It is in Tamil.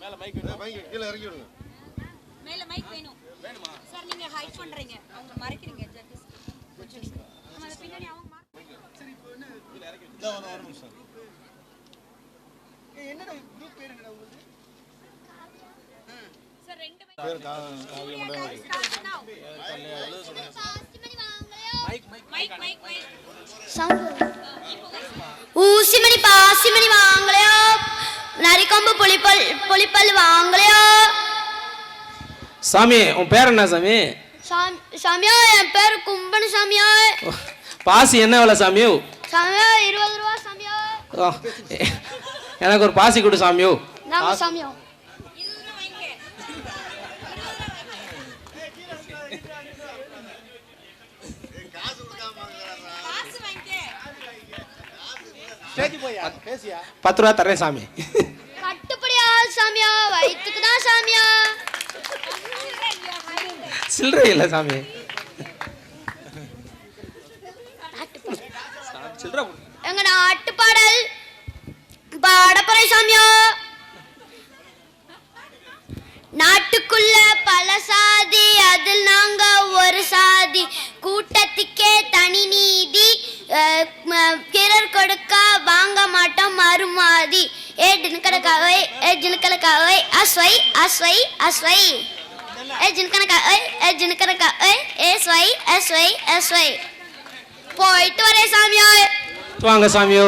மேல மைக் கீழே இறக்கி விடுங்க. மேல மைக் வேணும். வேணுமா? சார் நீங்க ஹைட் பண்றீங்க. அவங்க மறைக்கிறீங்க ஜட்ஜஸ். நம்ம அந்த பின்னாடி அவங்க சரி இப்போ என்ன கீழ இறக்கி விடுங்க. ஒரு நிமிஷம். என்னடா குரூப் பேர் என்னடா உங்களுக்கு? சார் ரெண்டு பேர் காவிய மண்டபம். மைக் ஊசிமணி பாசிமணி வாங்கலையோ, நரிக்கொம்பு புளிப்பல் வாங்கலையோ. சாமி உன் பேர் என்ன சாமி? சாமியோ என் பேர் கும்பன் சாமியோ. பாசி என்ன விலை சாமியோ? சாமியோ 20 ரூபா சாமியோ. எனக்கு ஒரு பாசி கொடு சாமியோ. நாம சாமியோ ₹10 தரேன் சாமி. கட்டுப்படியா சாமியா, வயிற்றுக்கு தான் சாமியா. சில்லறை இல்லை சாமி. எங்க நாட்டு பாடல் பாடப்பறை சாமியா. நாட்டுக்குள்ள பல சாதி, அதில் நாங்க ஒரு சாதி. கூட்டத்துக்கே தனி நீதி, பிறர் கொடுக்க வாங்க மாட்டோம் மறுமாதி. ஏஜின்கணக்காவை ஏஜின்கணக்காவை அஸ்வை அஸ்வை அஸ்வை ஏஜின்கணக்காவை ஏஜின்கணக்காவை எஸ்வை எஸ்வை எஸ்வை. போயிட்டு வரேன் சாமியோ. வாங்க சாமியோ.